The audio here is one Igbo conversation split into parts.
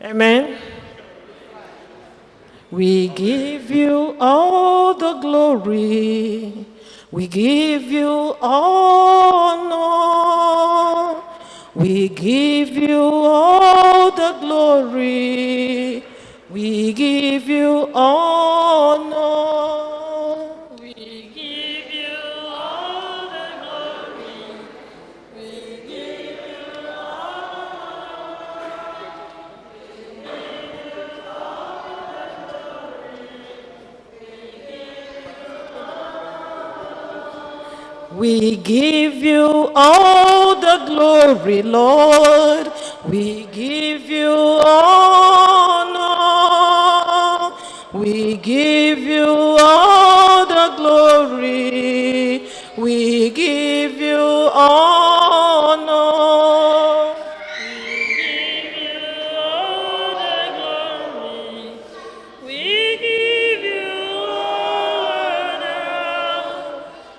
Amen. We give you all the glory. We give you honor. We give you all the glory. We give you honor. We give you all the glory. We give you We give you all the glory, Lord. We give you honor. We give you all the glory. We give you honor. We give you all the glory. We give you honor.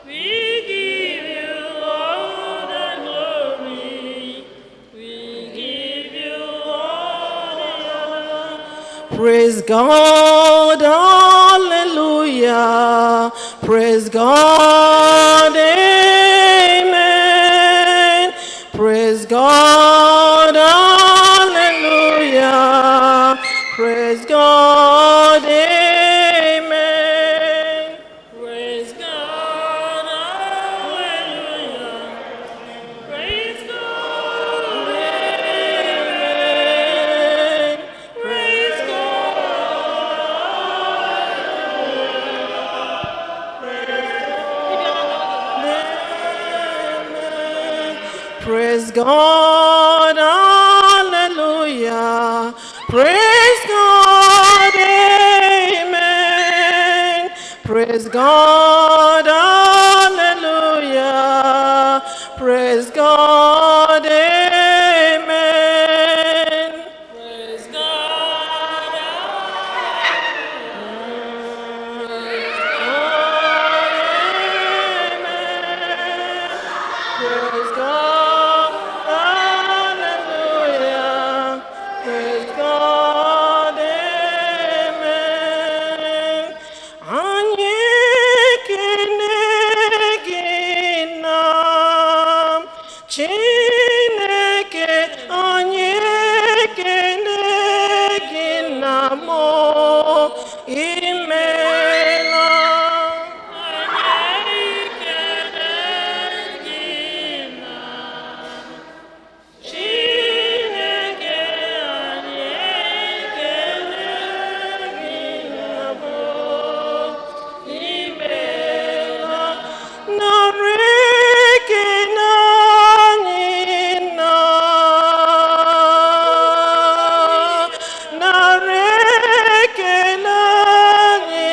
We give you all the glory. We give you all the honor. Praise God, hallelujah. Praise God, amen. Praise God, hallelujah. Praise God, amen. Praise God, hallelujah. Praise God, amen. Praise God, praise God, hallelujah. Praise God, amen. Praise God, hallelujah. Praise God, amen. Praise God, amen. Praise God, hallelujah. Praise God, amen. Anyị ekele gị na Chineke, anyị ekele gị na mụ imela. Anyị ekele gị na Chineke, anyị ekele gị na mụ imela. Nara ekele anyị na nara ekele anyị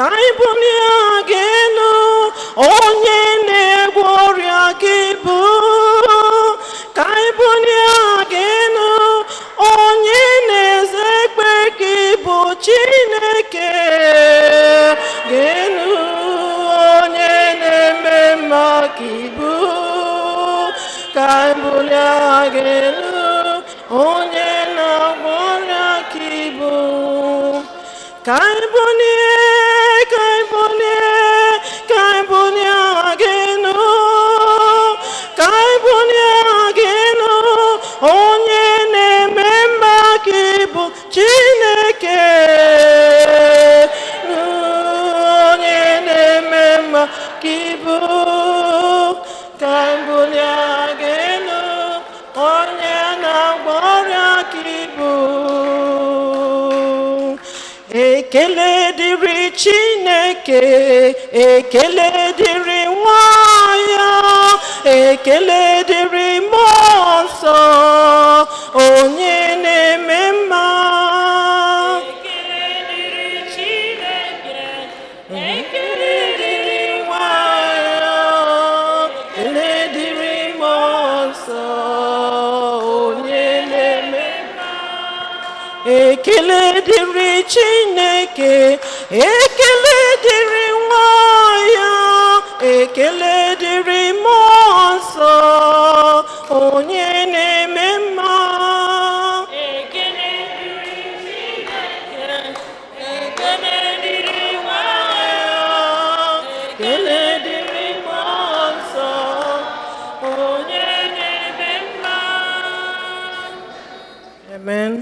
ka anyị bulie gị elu, onye na-egwo ọrịa gị bụ. Ka anyị bulie gị elu, onye na-eze ekpe gị bụ Chineke. Gị elu, onye na-eme mma gị bụ. Ka anyị bulie gị elu, onye na-agwọ ọrịa gị bụ. Ka anyị bulie gị elu, ka anyị bulie gị elu, onye na-eme mma gị bụ Chineke. Onye na-eme mma gị bụ. Ka anyị bulie gị elu, onye na-agwọ ọrịa gị bụ. Ekele dịrị Chineke, ekele dịrị nwa ya, ekele dịrị Mmụọ Nsọ, onye na-eme mma. Ekele dịrị Chineke, ekele dịrị nwa ya, ekele dịrị Mmụọ Nsọ, onye na-eme mma. Ekele dịrị Chineke, ekele dịrị nwa ya, ekele dịrị Mmụọ Nsọ, onye na-eme mma. Ekele dịrị Chineke, ekele dịrị nwa ya, ekele dịrị Mmụọ Nsọ, onye na-eme mma. Amen.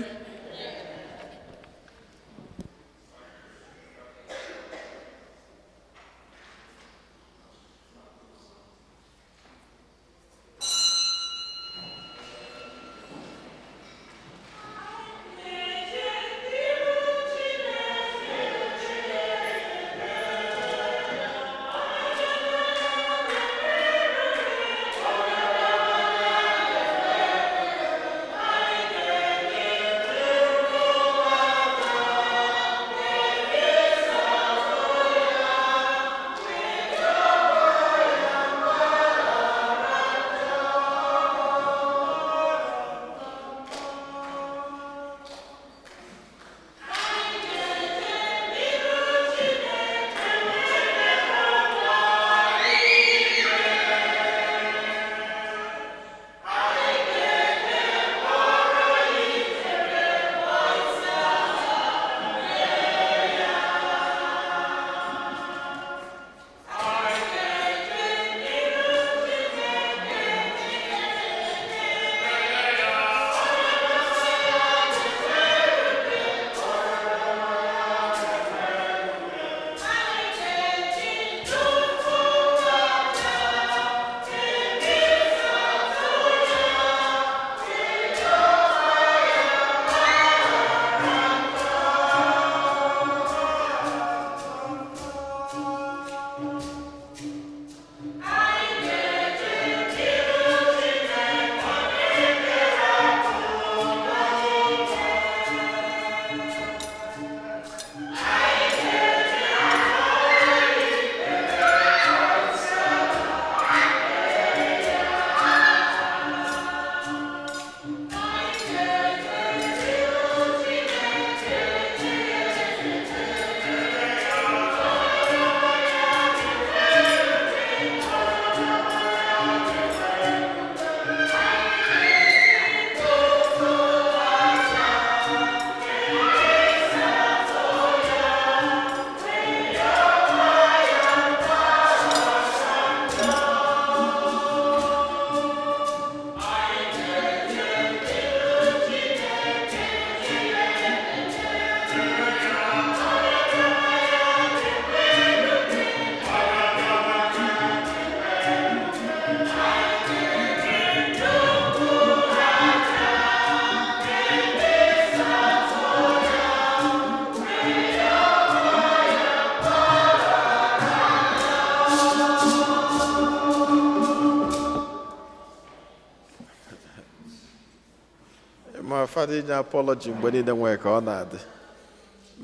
ma fada inye apology mgbe niile nwere ka ọ na-adị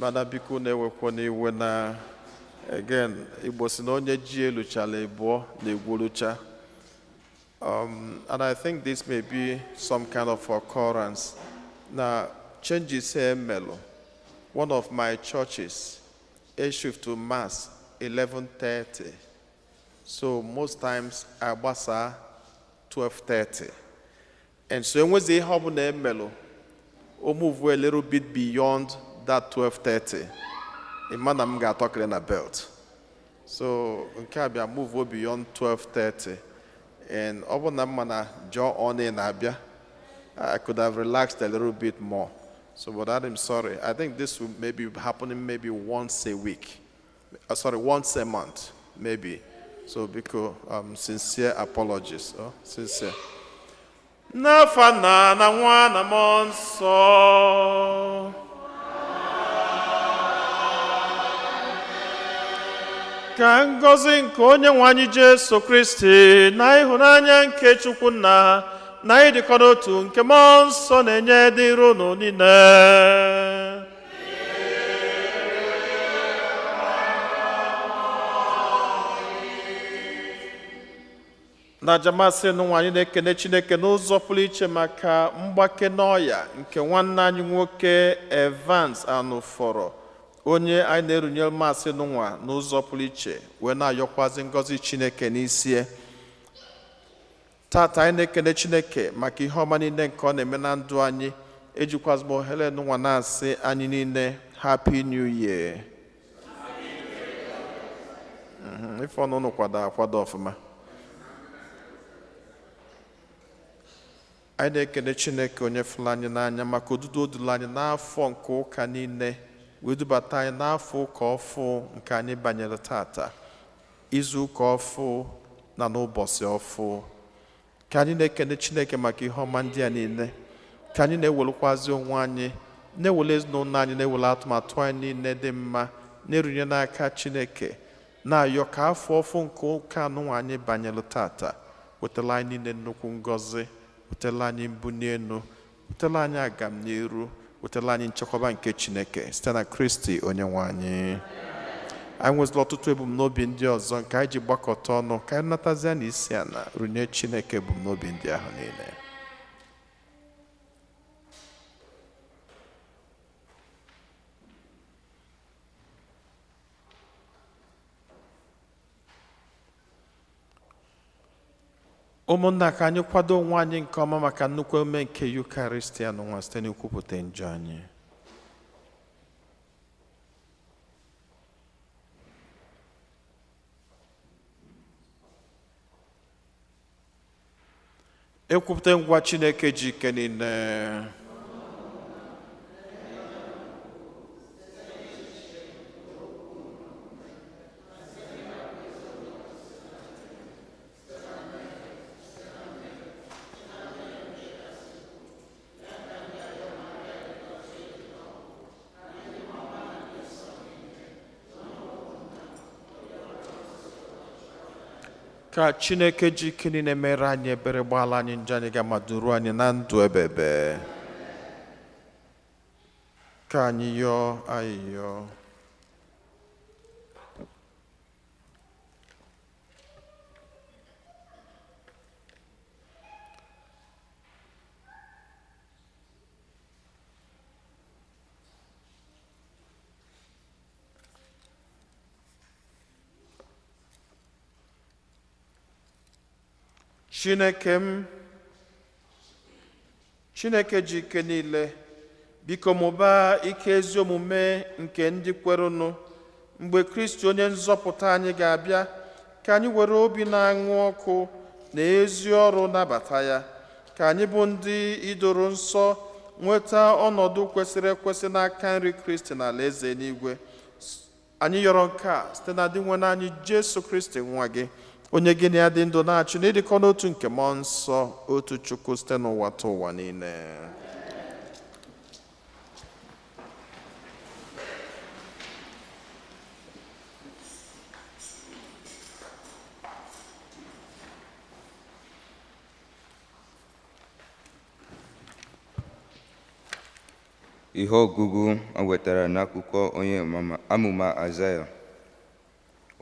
mana biko na-ewekwa n'iwe na Again, Igbo si na onye ji eluchala ebuo na-egwurucha. And I think this may be some kind of occurrence. Now, changes here, Melo. One of my churches, a shift to Mass, 11:30. So most times, I was 12:30. And so when they have a Melo, or move a little bit beyond that 12:30. A man I'm going to talk in a belt. So, I move beyond 12:30. And over the man jaw on in Abia, I could have relaxed a little bit more. So, but I'm sorry. I think this will maybe be happening maybe once a week. Once a month, maybe. So, because sincere apologies. Sincere. Nafana na mwana monso. Ka ngọzi nke Onyenwe anyị Jesu Kristi na ịhụnanya nke Chukwu Nna na ịdịkọ n'otu nke Mmụọ Nsọ na-enye dịrị unu niile. N'aja masị n'ụwa anyị na-ekene Chineke n'ụzọ pụrụ iche maka mgbake n'ọya nke nwanne anyị nwoke Evans Anụfọrọ, onye anyị na-erunyere masị n'ụwa n'ụzọ pụrụ iche wee na-ayọkwazi ngọzi Chineke n'isi. Tata anyị na-ekene Chineke maka ihe ọma niile nke ọ na-eme na ndụ anyị. Ejikwazi m ohere n'ụwa na-asị anyị niile Happy New Year. Ife ọnụ kwado ọfụma. Anyị na-ekene Chineke onye fụrụ anyị n'anya maka odudu o duru anyị n'afọ nke ụka niile wee dubata anyị n'afọ ụka ọfụ nke anyị banyere tata, izu ụka ọfụ na n'ụbọchị ọfụ. Ka anyị na-ekene Chineke maka ihe ọma ndị a niile. Ka anyị na-ewelekwazi onwe anyị, na-ewele ezinụlọ anyị, na-ewele atụmatụ anyị niile dị mma, na-erunye n'aka Chineke, na-ayọ ka afọ ọfụ nke ụka anụnwa anyị banyere tata wetara anyị niile nnukwu ngọzi, wetara anyị mbuli elu, wetara anyị agam n'iru, wetara anyị nchekwaba nke Chineke site na Kristi Onyenwe anyị. Anyị nwezila ọtụtụ ebumnobi ndị ọzọ nke anyị ji gbakọta ọnụ ka anyị natazia n'isi ala runye Chineke ebumnobi ndị ahụ niile. Ụmụnna, ka anyị kwado onwe anyị nke ọma maka nnukwu emume nke Eucharistia n'ụwa site n'ikwupụta njọ anyị. Ekwupụta ngwa Chineke ji ike niile. Ka Chineke ji ike niile mere anyị ebere, gbaala anyị njọ anyị, ga-amaduru anyị na ndụ ebebe. Ka anyị yọọ ayịyọ. Chineke m, Chineke ji ike niile, biko mụbaa ike ezi omume nke ndị kwerunu mgbe Kristi onye nzọpụta anyị ga-abịa, ka anyị were obi na-aṅụ ọkụ na ezi ọrụ nabata ya, ka anyị bụ ndị idoro nsọ nweta ọnọdụ kwesịrị ekwesị n'aka nri Kristi na alaeze n'igwe. Anyị yọrọ nke a site na dị nwe anyị Jesu Kristi nwa gị, onye gị na ya dị ndụ na-achị na ịdịkọ n'otu nke Mmụọ Nsọ, otu Chukwu site n'ụwa ta ụwa niile. Ihe ọgụgụ o wetara n'akụkọ onye amụma Aịzaya.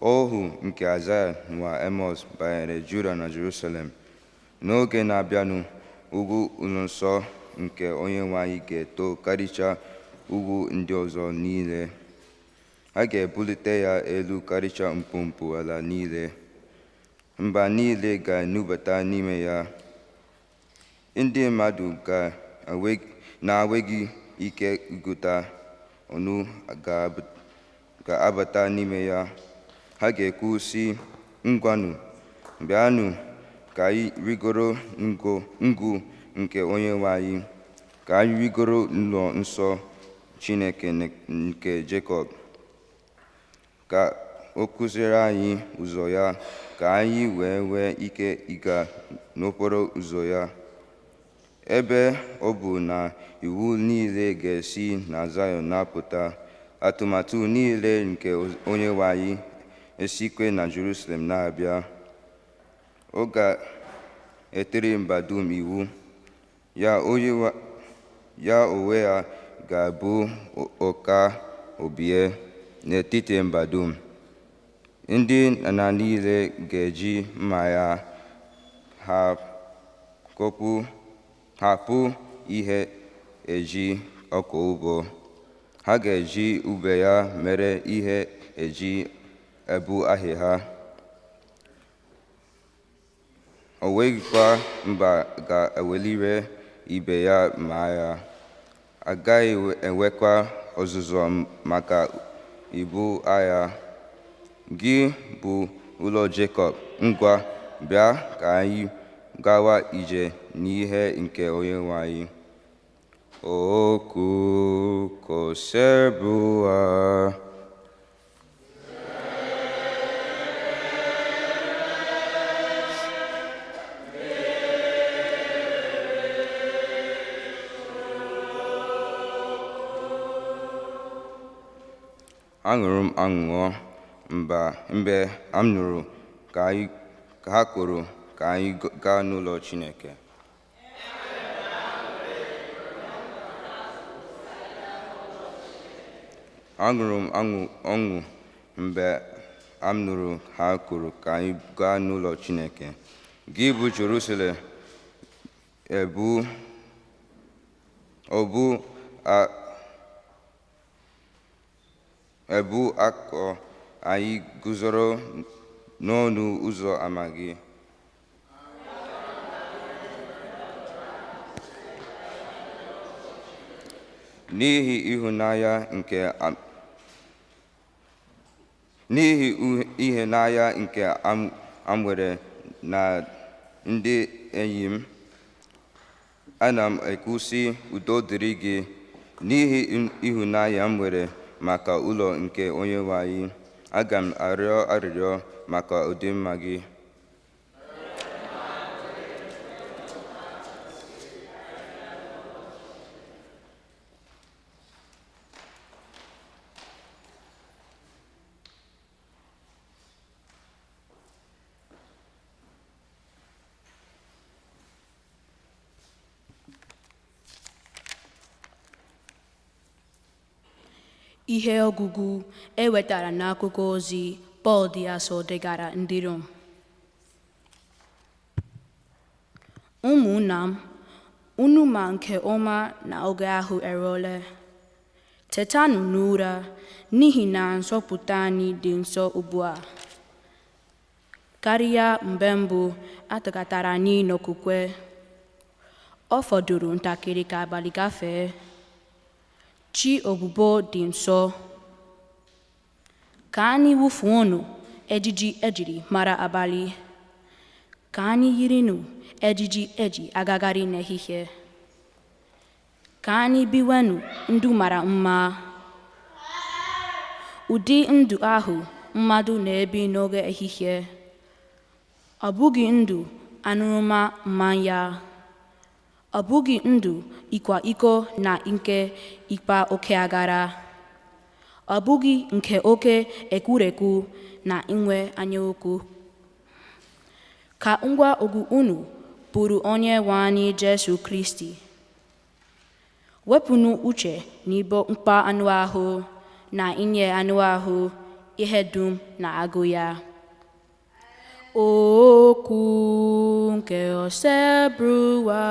ohu nke Aịzaya nwa Amos banyere Juda na Jerusalem. N'oge na-abịanụ, ugwu ụlọ nsọ nke Onyenwe anyị ga-eto karịchaa ugwu ndị ọzọ niile. A ga-ebulite ya elu karịchaa mpụmpụ ala niile. Mba niile ga-enubata n'ime ya. Ndị mmadụ na-enweghị ike ịgụta ọnụ ga-abata n'ime ya. Ha ga-ekwu sị, ngwanụ, bịanụ ka anyị rigoro ngwu nke Onyenwe anyị, ka anyị rigoro ụlọ nsọ Chineke nke Jekọb, ka o kụziere anyị ụzọ ya, ka anyị wee nwee ike ịga n'okporo ụzọ ya. Ebe ọ bụ na iwu niile ga-esi na Zayọn na-apụta, atụmatụ niile nke Onyenwe anyị esikwe na Jerusalem na-abịa. Ọ ga-etere mba dum iwu, ya onwe ya ga-abụ ọka obie n'etiti mba dum. Ndị nna niile ga-eji mma ya hapụ ihe eji ọkọ ugbo. Ha ga-eji ube ya mere ihe eji ebu ahịhịa. O nweghịkwa mba ga-ewelire ibe ya ma ya. Agaghị enwekwa ọzụzụ maka ibu agha. Gị bụ ụlọ Jekọb, ngwa, bịa ka anyị gawa ije n'ihe nke Onyenwe anyị. Oku kosebua. Aṅụrụ m ọṅụ mgbe m nụrụ ka ha kwuru ka anyị gaa n'ụlọ Chineke. Aṅụrụ m ọṅụ mgbe m nụrụ ha kwuru ka anyị gaa n'ụlọ Chineke. Gị bụ Jerusalem, ebu akọ anyị guzoro n'ọnụ ụzọ ama gị. N'ihi ịhụnanya nke m nwere na ndị enyi m, ana m ekwu sị, udo dịrị gị. N'ihi ịhụnanya m nwere maka ụlọ nke Onyenwe anyị, aga m arịọ arịrịọ maka ọdịmma gị. Ihe ọgụgụ e wetara n'akwụkwọ ozi Pọl dị asọ degara ndị Rom. Ụmụnna m, unu ma nke ọma na oge ahụ eruola. Tetanụ n'ụra, n'ihi na nzọpụta anyị dị nso ugbu a. Karịa mgbe mbụ a tọkọtara anyị n'okwukwe. Ọ fọdụrụ ntakịrị ka abalị gafee. Chi ọbụbọ dị nso. Ka anyị wụfuonụ ejiji ejiri mara abalị. Ka anyị yirinụ ejiji eji agagharị n'ehihie. Ka anyị biwenụ ndụ mara mma. Ụdị ndụ ahụ mmadụ na-ebi n'oge ehihie. Ọ bụghị ndụ aṅụrụma mmanya. Ọ bụghị ndụ ịkwa iko na nke ịkpa oke aghara. Ọ bụghị nke oke ekwurekwu na inwe anyaukwu. Ka ngwa ọgụ unu bụrụ Onyenwe anyị Jesu Kristi. Wepụnụ uche n'ibo mkpa anụ ahụ na inye anụ ahụ ihe dum na-agụ ya. Okwu nke Osebruwa.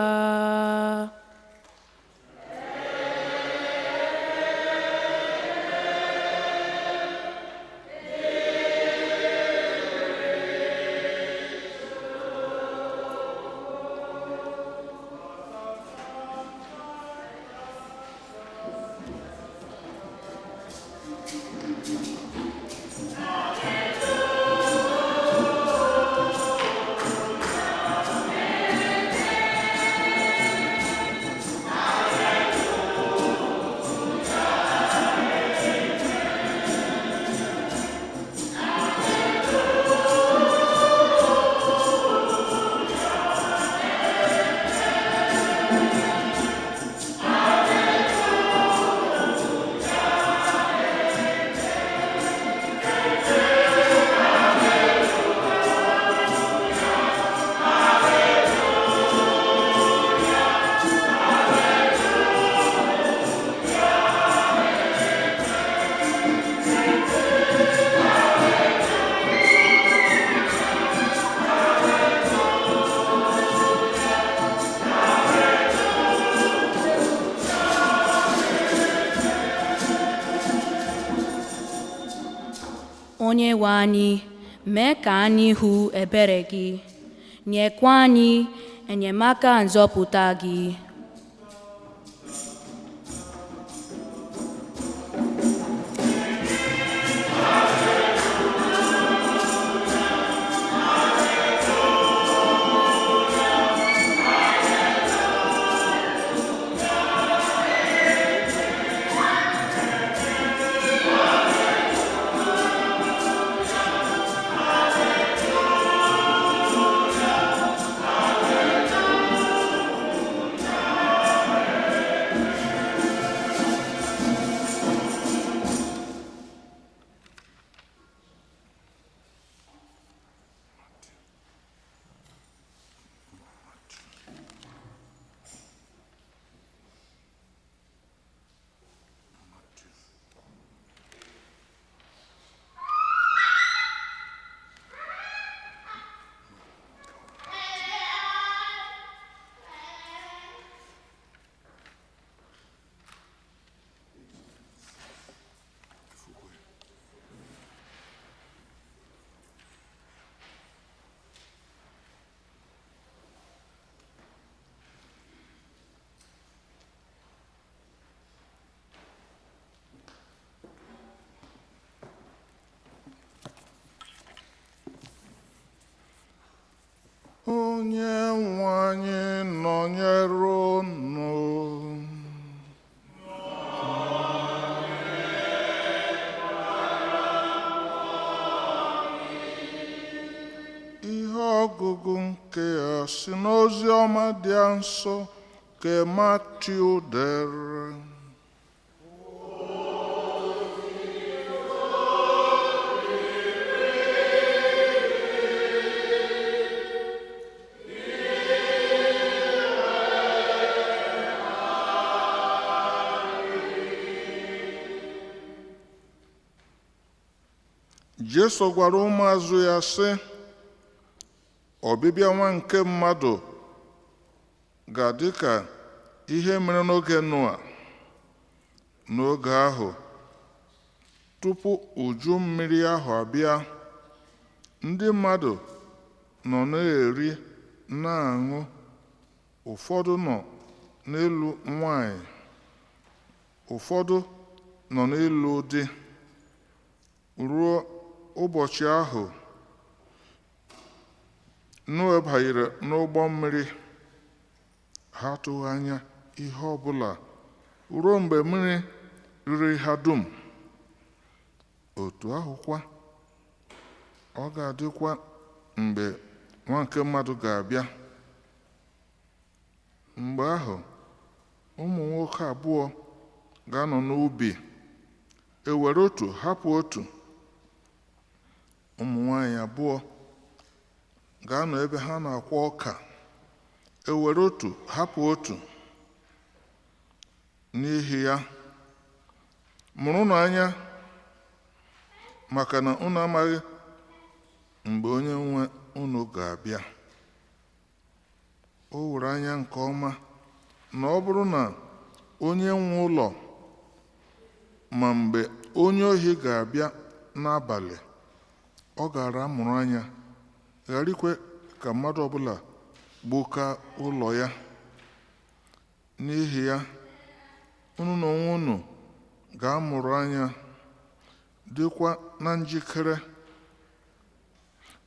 Onyenwe anyị, mee ka anyị hụ ebere gị, nyekwa anyị enyemaka nzọpụta gị. Onyenwe anyị nọnyere unu. Ihe ọgụgụ nke a si n'ozi ọma dị nsọ nke Matiu dere. Jesu gwara ụmụazụ ya sị, ọbịbịa nwa nke mmadụ ga-adị ka ihe mere n'oge Noa. N'oge ahụ, tupu uju mmiri ahụ abịa, ndị mmadụ nọ na-eri na-aṅụ, ụfọdụ nọ n'ịlụ nwanyị, ụfọdụ nọ n'ịlụ di. Ruo ụbọchị ahụ, Noa banyere n'ụgbọ mmiri, ha atụghị anya ihe ọbụla ruo mgbe mmiri riri ha dum. Otu ahụkwa ọ ga-adịkwa mgbe nwa nke mmadụ ga-abịa. Mgbe ahụ, ụmụ nwoke abụọ ga-anọ n'ubi, ewere otu hapụ otu. Ụmụ nwanyị abụọ ga-anọ ebe ha na-akwa ọka, ewere otu hapụ otu. N'ihi ya, mụrụnụ anya maka na unu amaghị mgbe onye nwe unu ga-abịa. O were anya nke ọma na ọ bụrụ na onye nwe ụlọ ma mgbe onye ohi ga-abịa n'abalị, ọ gara amụrụ anya ghara ikwe ka mmadụ ọbụla gbuka ụlọ ya. N'ihi ya, unu na onwe unu ga-amụrụ anya dịkwa na njikere,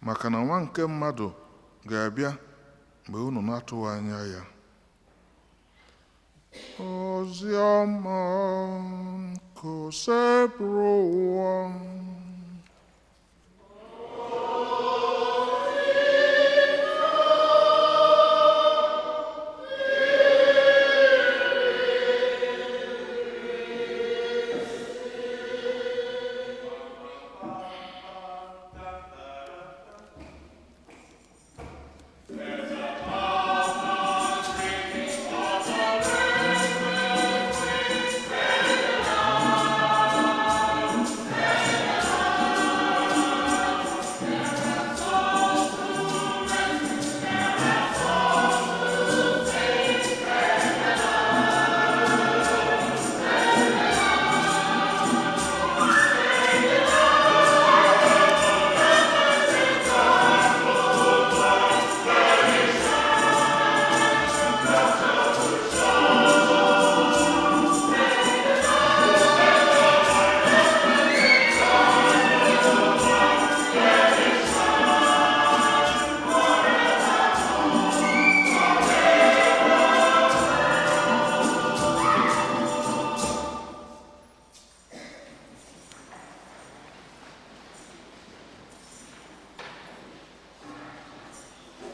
maka na nwa nke mmadụ ga-abịa mgbe unu na-atụghị anya ya. Ozi ọma nke osepụrụ ụwa.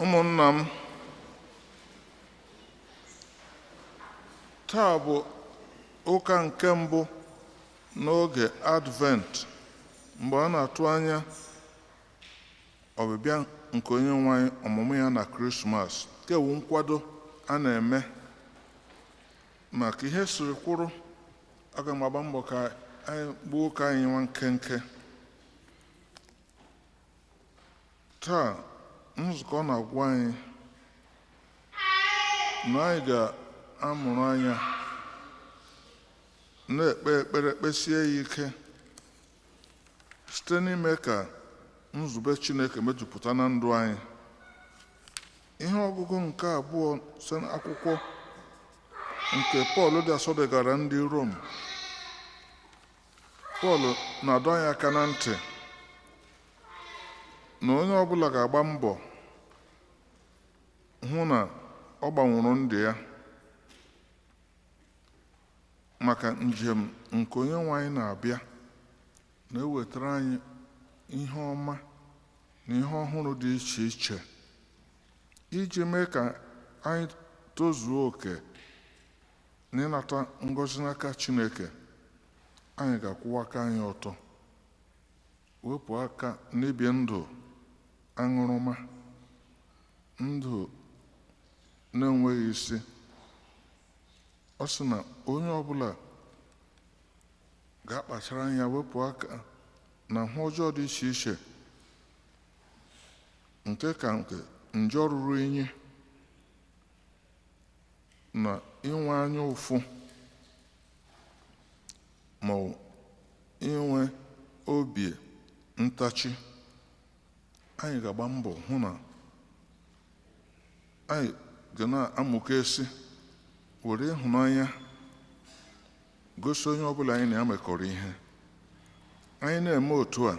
Ụmụnna m, taa bụ ụka nke mbụ n'oge Advent, mgbe a na-atụ anya ọbịbịa nke onye nwe anyị, ọmụmụ ya na Krismas. Nke bụ nkwado a na-eme maka ihe siri kwụrụ. Aga m agba mbọ ka anyị gbuo ụka anyị nwa nkenke. Taa nzukọ na-agwa anyị na anyị ga-amụrụ anya na-ekpe ekpere, kpesie ya ike site n'ime ka nzube Chineke mejupụta na ndụ anyị. Ihe ọgụgụ nke abụọ si n'akwụkwọ nke Pọl dị asọ degara ndị Rom. Pọl na-adọ anyị aka na ntị na onye ọbụla ga-agba mbọ hụ na ọ gbanwụrụ ndụ ya maka njem nke onye nwe anyị na-abịa, na-ewetara anyị ihe ọma na ihe ọhụrụ dị iche iche iji mee ka anyị tozuo oke na ịnata ngọzi n'aka Chineke. Anyị ga-akwụwa aka anyị ọtọ, wepụ aka n'ibi ndụ aṅụrụma, ndụ na-enweghị isi. Ọ sị na onye ọbụla ga-akpachara anya wepụ aka na ahụ ọjọọ dị iche iche, nke ka nke njọ ruru unyi na inwe anya ụfụ ma inwe obi ntachi. Anyị ga-agba mbọ hụ na anyị ga na-amụke esi were ịhụnanya gosi onye ọbụla anyị na-amekọrọ ihe. Anyị na-eme otu a,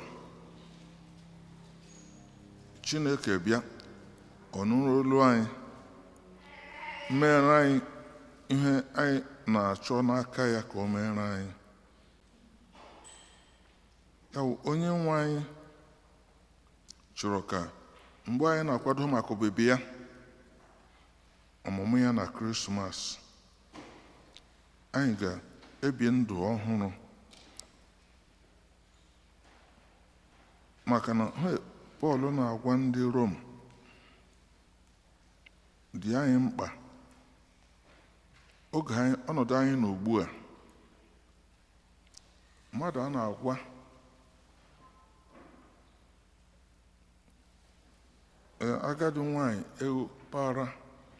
Chineke bịa, ọ nụrụ olu anyị, mere anyị ihe anyị na-achọ n'aka ya ka o mere anyị. Ya bụ, onye nwe anyị chọrọ ka mgbe anyị na-akwado maka obibi ya, ọmụmụ ya na Krismas, anyị ga-ebi ndụ ọhụrụ. Maka na Pọl na-agwa ndị Rom dị anyị mkpa oge ọnọdụ anyị na ugbu a. Mmadụ a na-agwa agadi nwanyị ewu para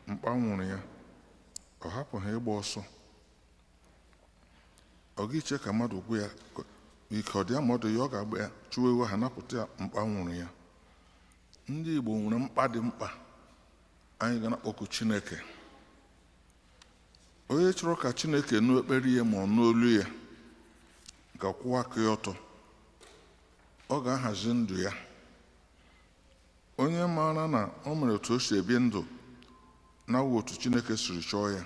mkpa nwụrụ ya, ọ hapụ ha ịgba ọsọ. Ọ gị iche ka mmadụ gwa ya ike ọ dị amọdụ ya, ọ ga-agba ya chụwa ewu ha napụta ya mkpa nwụrụ ya. Ndị Igbo nwere mkpa dị mkpa anyị ga na-akpọku Chineke. Onye chọrọ ka Chineke nụ ekpere ya ma ọ n'olu ya ga-akwụwa aka ya ọtọ, ọ ga-ahazi ndụ ya. Onye maara na o mere otu o si ebi ndụ na otu Chineke siri chọọ ya,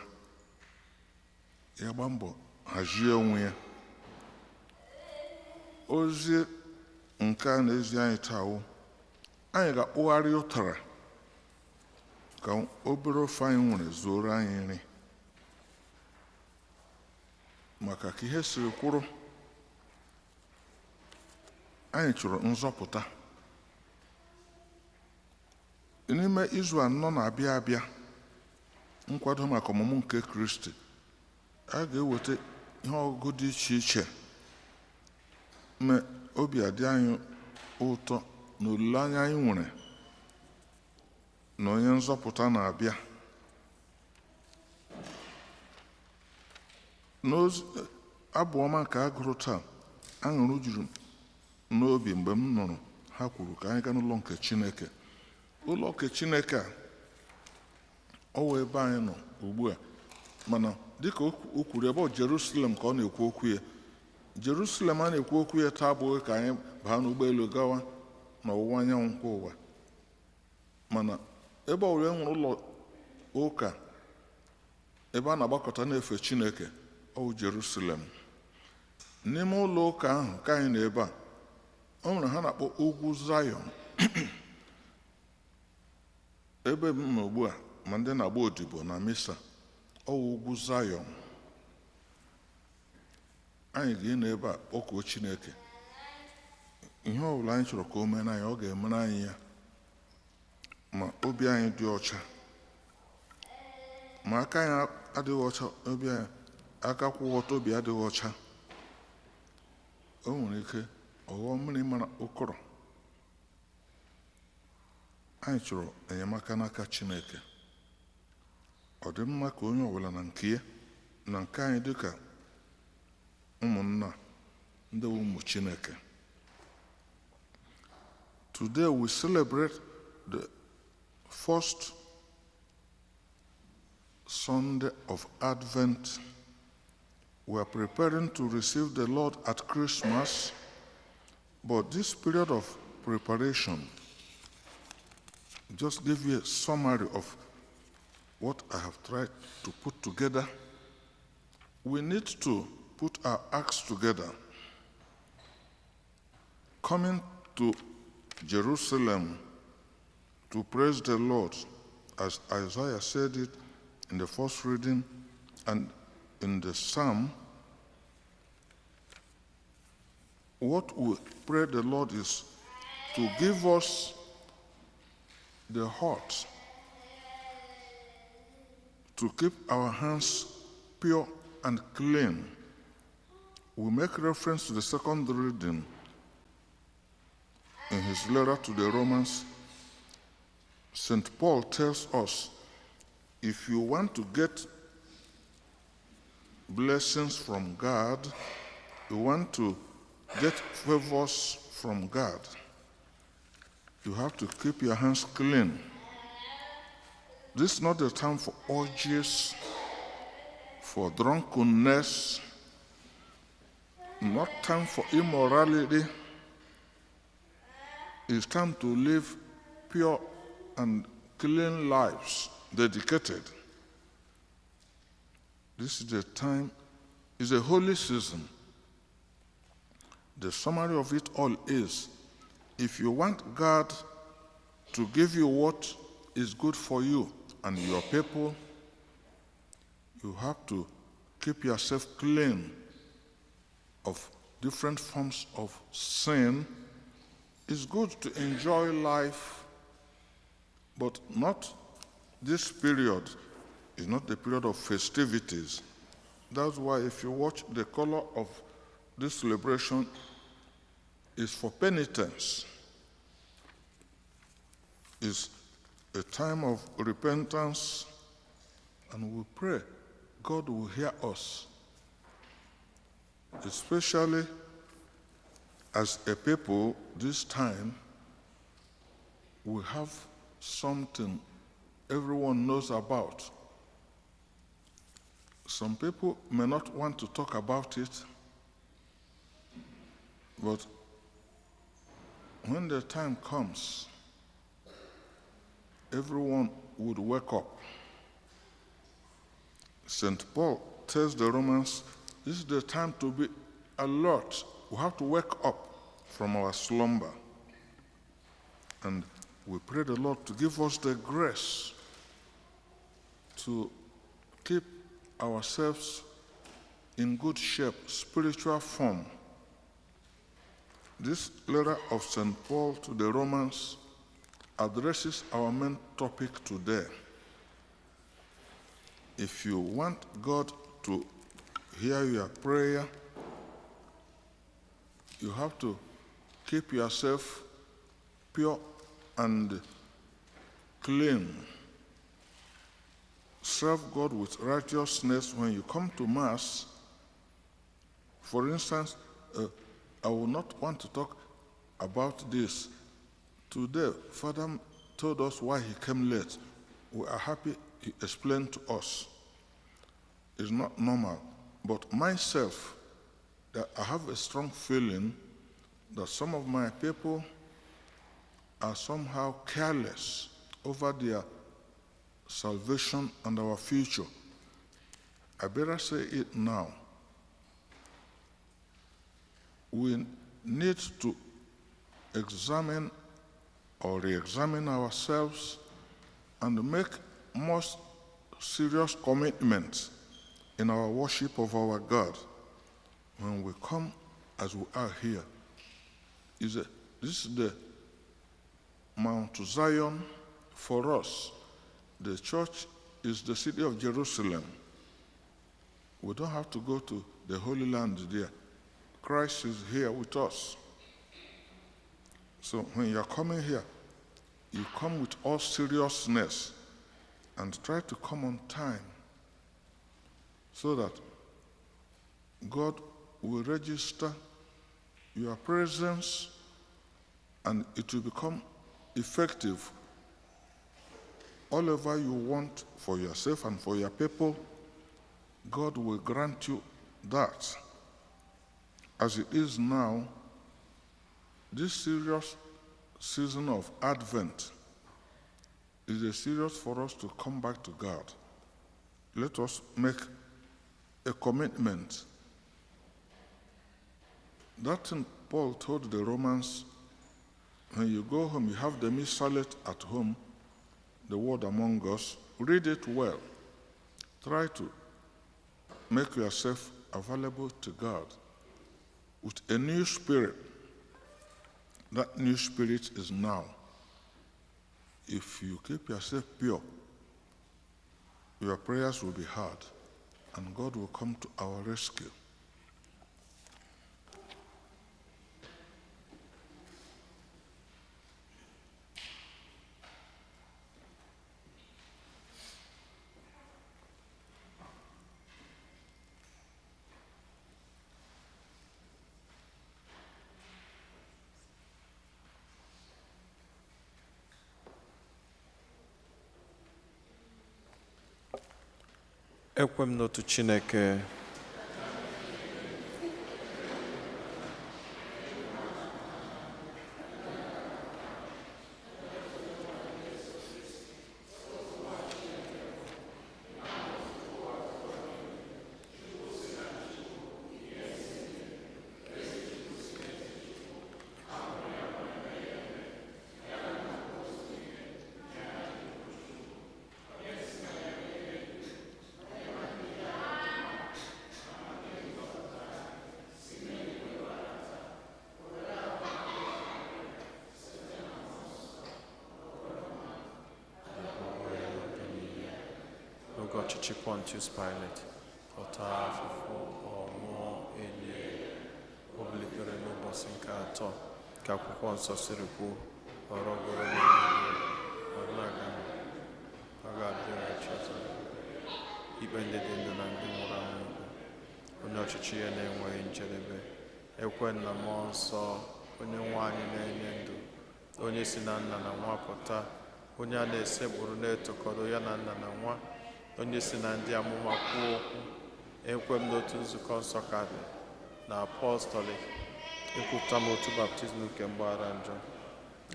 ya gba mbọ hazie onwe ya. Ozi nke a na-ezi anyị taa wụ anyị ga-akpụgharị ụtara ka obere ofe anyị nwere zuoro anyị nri, maka ka ihe siri kwụrụ. Anyị chọrọ nzọpụta. N'ime izu anọ na-abịa abịa, nkwado maka ọmụmụ nke Kristi, a ga-eweta ihe ọgụgụ dị iche iche mee obi adị anyị ụtọ na olileanya anyị nwere na onye nzọpụta na-abịa. N'ozi abụ ọma nke a gụrụ taa, aṅụrị juru n'obi mgbe m nụrụ ha kwuru ka anyị gaa n'ụlọ nke Chineke. Ụlọ nke Chineke a ọ wụ ebe anyị nọ ugbu a, mana dịka o kwuru ebe ọ Jerusalem ka ọ na-ekwu okwu ya. Jerusalem a na-ekwu okwu ya taa abụghị ka anyị baa n'ụgbọelu gawa n'ọwụwa anyanwụ nke ụwa, mana ebe ọ were nwere ụlọ ụka ebe a na-agbakọta na-efe Chineke, ọ wụ Jerusalem. N'ime ụlọ ụka ahụ ka anyị na ebe a, o nwere ha na-akpọ ugwu Zayọn. Ebe m nọ ugbu a, ma ndị na-agba odibo na misa, ọ wụ ugwu Zayọn. Anyị ga-ị ebe a kpọkuo Chineke. Ihe ọ bụla anyị chọrọ ka o mee anyị, ọ ga-emere anyị ya, ma obi anyị dị ọcha. Ma aka anyị adịghị ọcha, obi anyị aka kwụwa ọtọ, obi adịghị ọcha, o nwere ike ọghọọ mmiri mara ụkọrọ. Anyị chọrọ enyemaka n'aka Chineke. Ọ dị mma ka onye ọbụla na nke ya na nke anyị dịka ụmụnna ndị ụmụ Chineke. Today we celebrate the first Sunday of Advent. We are preparing to receive the Lord at Christmas, but this period of preparation, just give you a summary of what I have tried to put together. We need to put our acts together. Coming to Jerusalem to praise the Lord, as Isaiah said it in the first reading and in the Psalm, what we pray the Lord is to give us the heart to keep our hands pure and clean. We make reference to the second reading in his letter to the Romans. St. Paul tells us, if you want to get blessings from God, you want to get favors from God, you have to keep your hands clean. This is not the time for orgies, for drunkenness, not time for immorality. It's time to live pure and clean lives, dedicated. This is the time, it's a holy season. The summary of it all is, if you want God to give you what is good for you and your people, you have to keep yourself clean of different forms of sin. It's good to enjoy life, but not this period is not the period of festivities. That's why if you watch, the color of this celebration is for penitence. Is a time of repentance, and we pray God will hear us, especially as a people this time. We have something everyone knows about. Some people may not want to talk about it, but when the time comes, everyone would wake up. St. Paul tells the Romans, this is the time to be alert. We have to wake up from our slumber. And we pray the Lord to give us the grace to keep ourselves in good shape, spiritual form. This letter of St. Paul to the Romans addresses our main topic today. If you want God to hear your prayer, you have to keep yourself pure and clean. Serve God with righteousness when you come to Mass. For instance, I will not want to talk about this. Today, Father told us why he came late. We are happy he explained to us. It's not normal. But myself, that I have a strong feeling that some of my people are somehow careless over their salvation and our future. I better say it now. We need to examine or re-examine ourselves and make most serious commitments in our worship of our God when we come as we are here. This is the Mount Zion for us. The church is the city of Jerusalem. We don't have to go to the Holy Land there. Christ is here with us. So when you're coming here, you come with all seriousness and try to come on time so that God will register your presence and it will become effective all over you want for yourself and for your people. God will grant you that. As it is now, this serious season of Advent is a serious for us to come back to God. Let us make a commitment. That thing Paul told the Romans, when you go home, you have the Missalate at home, the word among us, read it well. Try to make yourself available to God with a new spirit. That new spirit is now. If you keep yourself pure, your prayers will be heard, and God will come to our rescue. Ekwem n'otu Chineke. Ọchịchị Pontius Pilate, ọta afụfụ ọnwụọ enye o bilitere n'ụbọchị nke atọ ka akwụkwọ nsọ siri kwuo, ọrụ ọgụrụ n'eluigwe, ọ na-aga oge adịghachi ọzọ, ikpe ndị dị ndụ na ndị nwụrụ anwụ ikpe, onye ọchịchị ya na-enweghị njedebe, ekwe na mmụọ nsọ, onye nwe anyị na-enye ndụ, onye si na nna na nwa pụta, onye a na-esekpụrụ na-etokọrọ ya na nna na nwa, onye si na ndị amụma kwuo okwu, ekwe m n'otu nzukọ nsọ ka dị na apọstọlik, ekwupụta m otu baptizim nke mgbaghara njọ.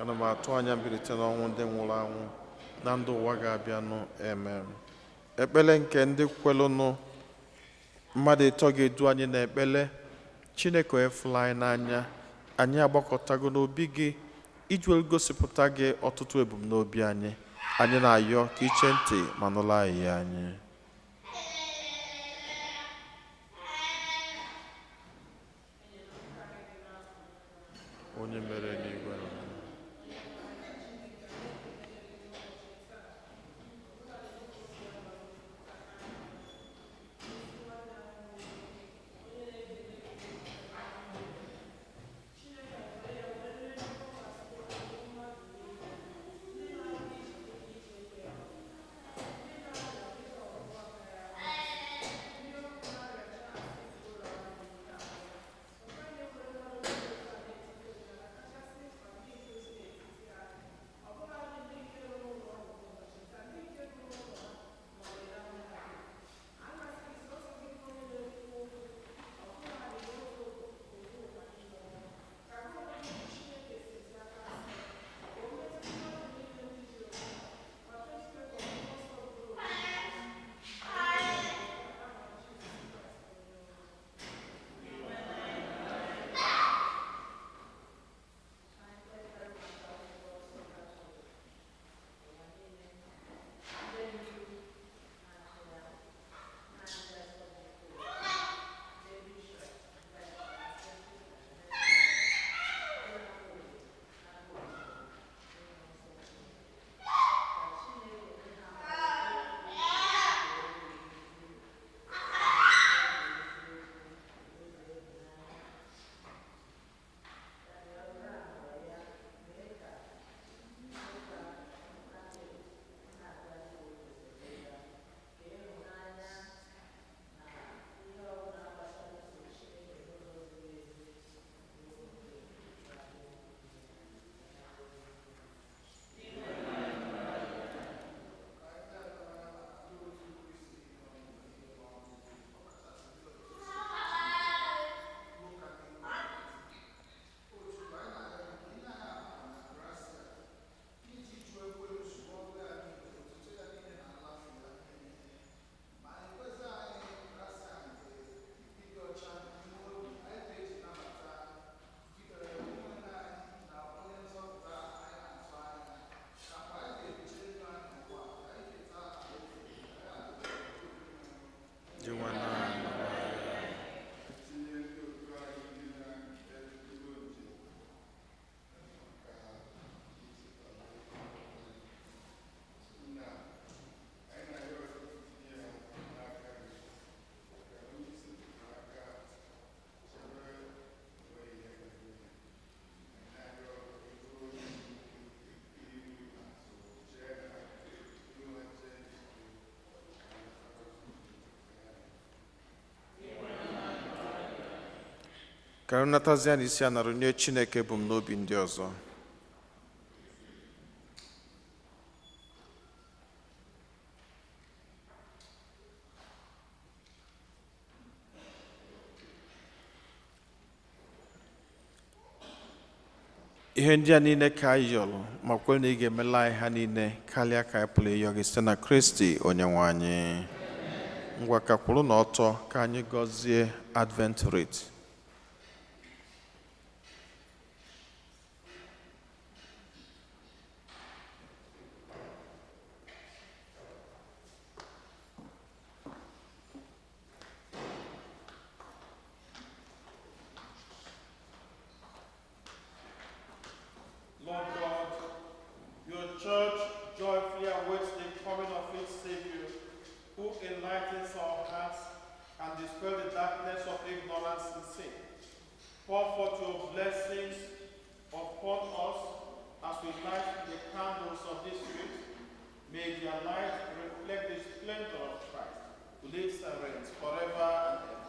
Ana m atụ anya mbilite n'ọnwụ ndị nwụrụ anwụ na ndụ ụwa ga-abịanụ. Amen. Ekpere nke ndị kwelụnụ mmadụ ịtọ ga-edu anyị n'ekpere. Chineke efula anyị n'anya, anyị agbakọtago n'obi gị iji gosipụta gị ọtụtụ ebumnobi anyị. Anyị na-ayọ ka iche ntị ma nụrụ anyị anyị. Onye mere n'igwe na ụwa, ka anyị natazie n'isi anarụ nye Chineke ebumnobi ndị ọzọ. Ihe ndị a niile ka anyị yọrọ ma kwere na ị ga-emela anyị ha niile karịa ka anyị pụrụ ịyọ gị site na Kristi onye nwe anyị. Ngwa ka kwụrụ n'ọtọ ka anyị gọzie Advent Rite. Lord God, your church joyfully awaits the coming of its Savior, who enlightens our hearts and dispels the darkness of ignorance and sin. Pour forth your blessings upon us as we light the candles of this faith. May their lives reflect the splendor of Christ, who lives and reigns forever and ever.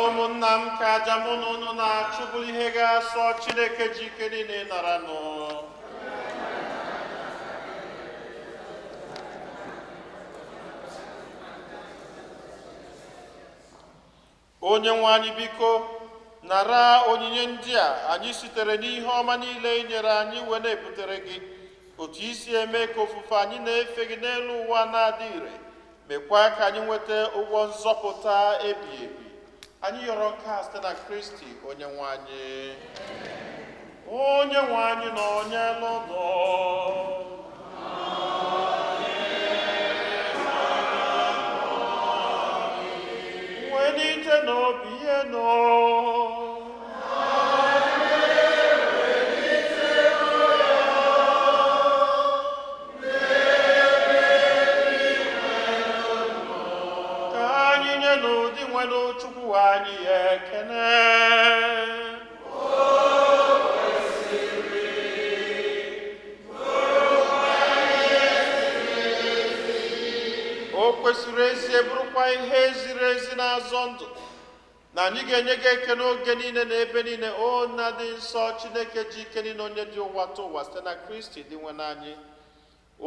ụmụnna m ka aja mụ na unu na-achụbụrụ ihe ga-asọ Chineke ji ike niile nara nụ. Onye nwe anyị biko nara onyinye ndị a anyị sitere n'ihe ọma niile i nyere anyị wee na-ebutere gị, otu isi eme ka ofufe anyị na-efe gị n'elu ụwa na-adị ire, mekwa ka anyị nweta ụgwọ nzọpụta ebighị ebi. Anyị yọrọ nke a site na Kristi onye nwe anyị. Onye nwe anyị na onye lụdọ welite n'obi ihe nọ. N'ụdị nwere Chukwu anyị ekene. O kwesịrị ezi bụrụkwa ihe ziri ezi na-azọ ndụ, na anyị ga-enye gị ekene oge niile na ebe niile, o nna dị nsọ Chineke ji ike niile, onye dị ụwa tụ ụwa site na Kristi dị nwe n'anyị,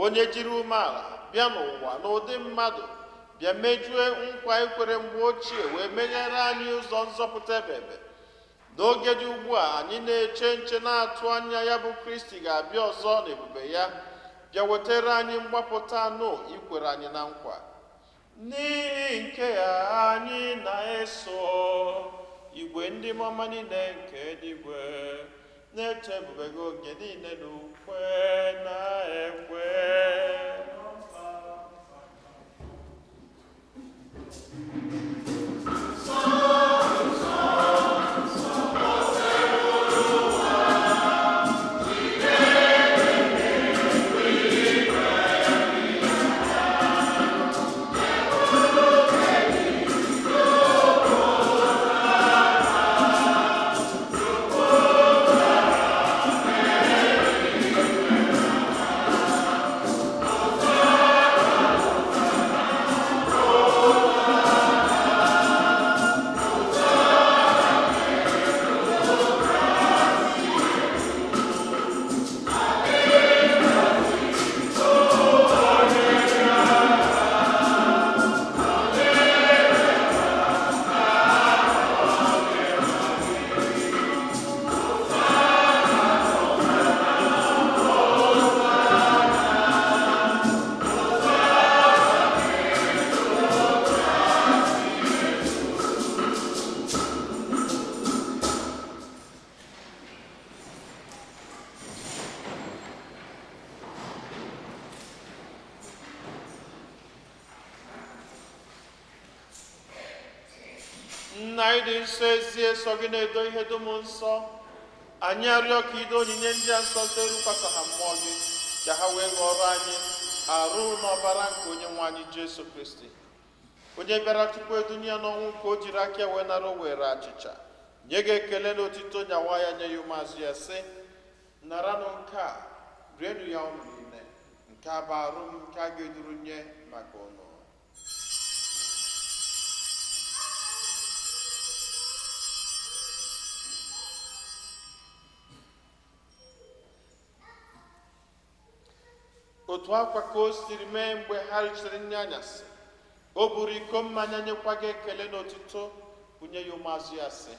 onye jiri umeala bịa n'ụwa n'ụdị mmadụ, bịa mejue nkwa ikwere mgbe ochie, wee meghere anyị ụzọ nzọpụta ebebe. N'oge dị ugbu a anyị na-eche nche na-atụ anya ya bụ Kristi ga-abịa ọzọ n'ebube ya, bịa wetara anyị mgbapụta anụ ikwere anyị na nkwa. N'ihi nke ya anyị na-eso igwe ndị mama niile nke eluigwe na-eto ebube gị oge niile n'ukwe na ekwe. Nna anyị dị nsọ, ezie sọ gị na-edo ihe dum nsọ. Anyị arịọ ka ido onyinye ndị a nsọ site rukwasa ha mmụọ gị, ka ha wee ghọrọ anyị arụ n'ọbara nke onye nwe anyị Jesu Kristi, onye bịara tupu edunye ya n'ọnwụ, nke o jiri aka wee nara o were achịcha, nye gị ekele na otito, nyawa ya, nye ya ụmụazụ ya, sị, naranụ nke a, rienụ ya unu niile, nke a bụ arụ m nke a ga-eduru nye maka unu. Otu akwa ka o siri mee mgbe ha richara nri anyasị, o buru iko mmanya, nyekwa gị ekele na otito, bunye ya ụmụazụ ya, sị,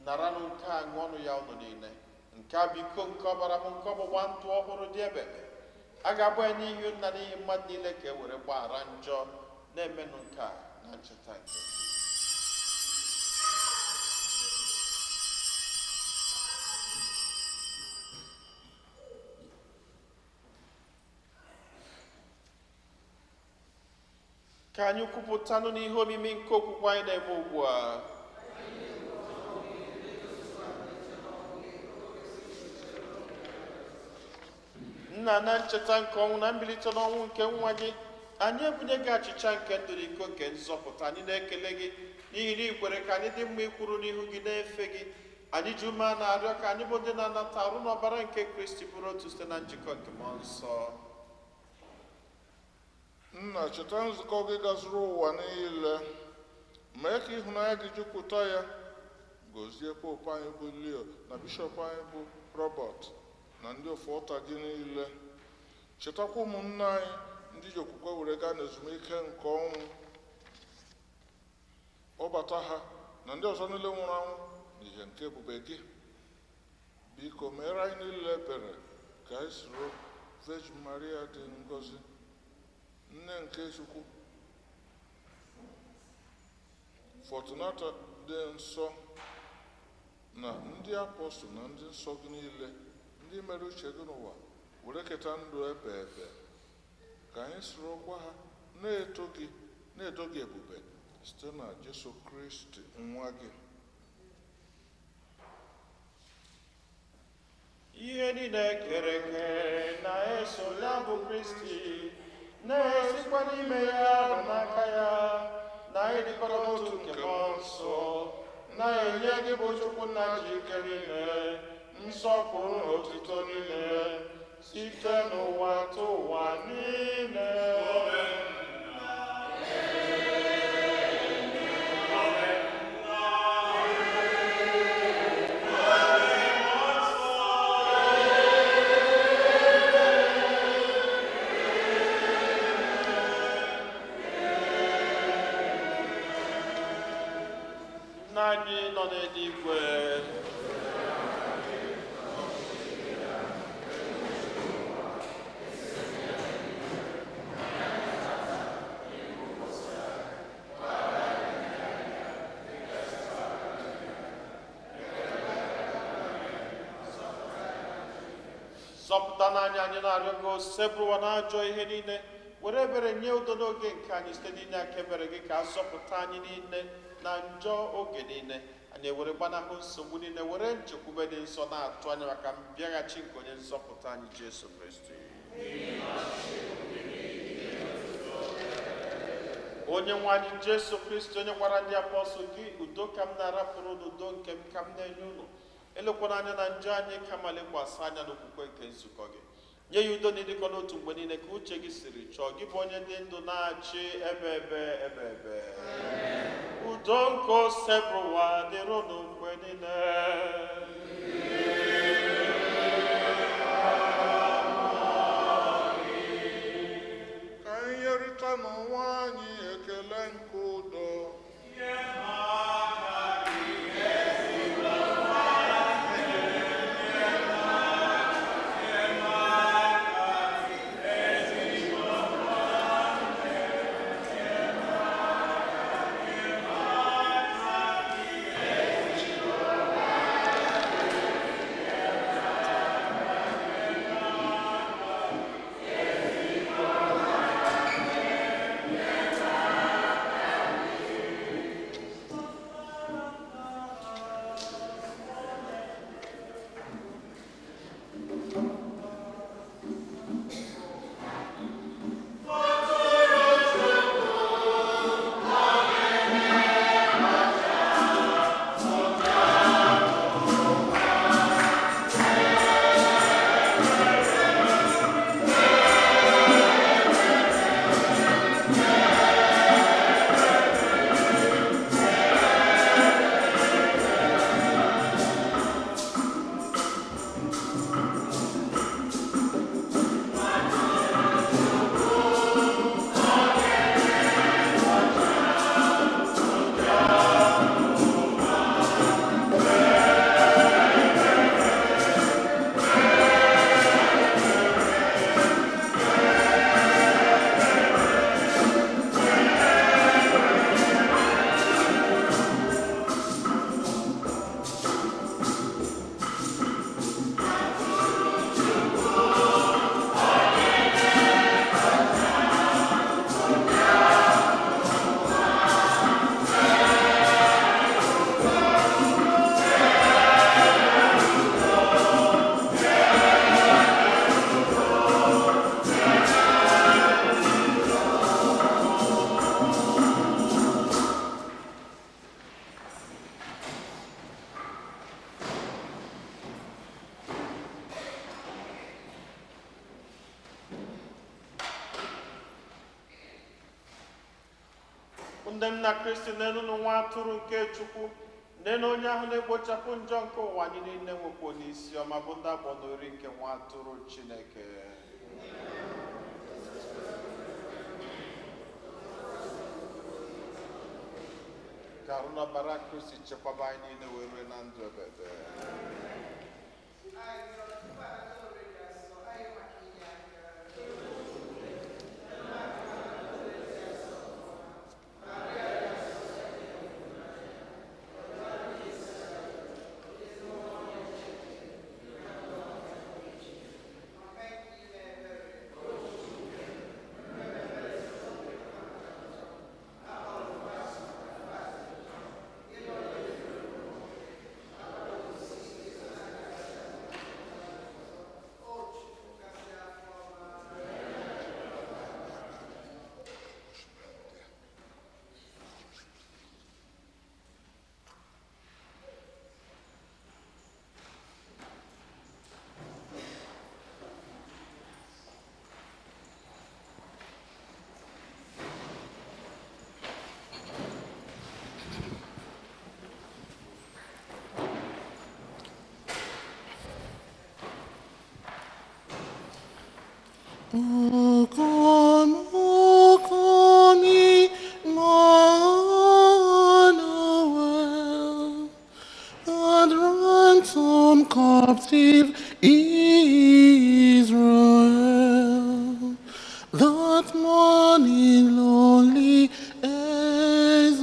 naranụ nke a, ṅụọnụ ya unu niile, nke a bụ iko nke ọbara m, nke ọgbụgba ndụ ọhụrụ dị ebebe. A ga-agba ya n'ihi nna n'ihi mmadụ niile, ka e were gbaghara njọ. Na-emenụ nke a na ncheta nke ka anyị kwupụtanụ n'ihe omimi nke okwukwe anyị na-eme ugbu a. Nna, na ncheta nke ọnwụ na mbilite n'ọnwụ nke nwa gị, anyị ebunye gị achịcha nke ndụ na iko nke nzọpụta. Anyị na-ekele gị n'ihi na ikwere ka anyị dị mma ikwuru n'ihu gị na-efe gị. Anyị ji ume na-arịọ ka anyị bụ ndị na-anata arụ n'ọbara nke Kristi bụrụ otu site na njikọ nke mmụọ nsọ. Nna, cheta nzukọ gị gazuru ụwa niile, mee ka ịhụnanya gị jupụta ya. Gọzie pope anyị bụ Leo na bishọp anyị bụ Robert na ndị ofu ọta gị niile. Chetakwa ụmụnne anyị ndị ji okwukwe were gaa n'ezumike nke ọnwụ, ọbata ha na ndị ọzọ niile nwụrụ anwụ n'ihe nke ebube gị. Biko meere anyị niile ebere ka anyị soro Virgin Maria dị ngọzi, nne nke Chukwu, Fortunata dị nsọ na ndị apọstụl na ndị nsọ gị niile ndị mere uche gị n'ụwa were keta ndụ ebe ebe. Ka anyị soro gwa ha na-edo gị ebube site na Jesu Kristi nwa gị. Ihe niile kere eke na-eso ya bụ Kristi, na-esikwa n'ime ya na n'aka ya, na ịdịkọrọ n'otu nke mmụọ nsọ, na-enye gị bụ Chukwu nna ji ike niile, nsọpụrụ na otuto niile, site n'ụwa tụ ụwa niile. Anyị nọ n'eluigwe, zọpụta n'anya anyị na-arịọ gị osebụrụwa n'ajọ ihe niile, were ebere nye udo n'oge nke anyị site n'inye aka ebere gị ka a zọpụta anyị niile na njọ oge niile. Anyị ewere gbanahụ nsogbu niile, were nchekwube dị nsọ na-atụ anya maka mbịaghachi nke onye nzọpụta anyị Jesu Kristi. Onye nwe anyị Jesu Kristi, onye gwara ndị apọstụl gị, udo ka m na-arapụrụ n'udo nke m ka m na-enye unu, elekwana anya na njọ anyị, kama lekwasị anya n'okwukwe nke nzukọ gị. Nye ya udo na ịdịkọ n'otu mgbe niile ka uche gị siri chọọ, gị bụ onye dị ndụ na-achị ebe ebe. Udo nke osebụrụwa dịrị unu mgbe niile. Ka anyị nyerịta n'onwe anyị ekele nke udo. ndị m na Kristi n'elu nwa atụrụ nke Chukwu ndị na onye ahụ na-egbochapụ njọ nke ụwa anyị niile nwekwa n'isi ọma bụ ndị agbọ n'ori nke nwa atụrụ Chineke. Ka arụ n'ọbara Kristi chekwaba anyị niile wee rue na ndụ ebebe. O come, Emmanuel, and ransom captive Israel, that morning lonely exile,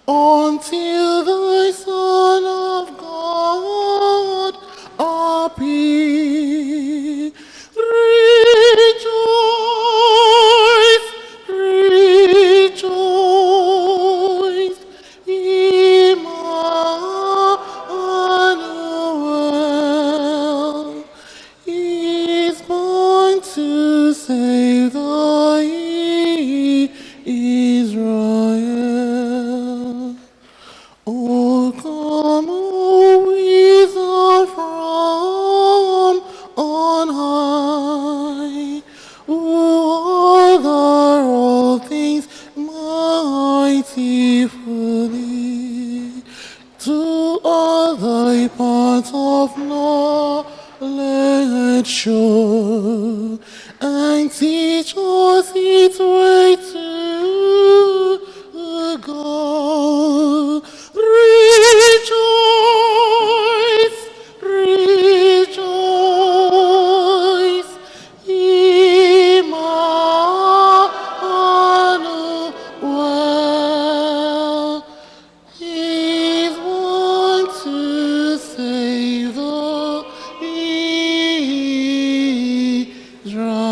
until thy Son of God appear. Rejoice, rejoice, Emmanuel is born to save thy Israel. O come, O wisdom from on high, who order all things mightifully, to all thy paths of knowledge show, and teach us its way to go. Rejoice, rejoice, Emmanuel is born to save the Israel.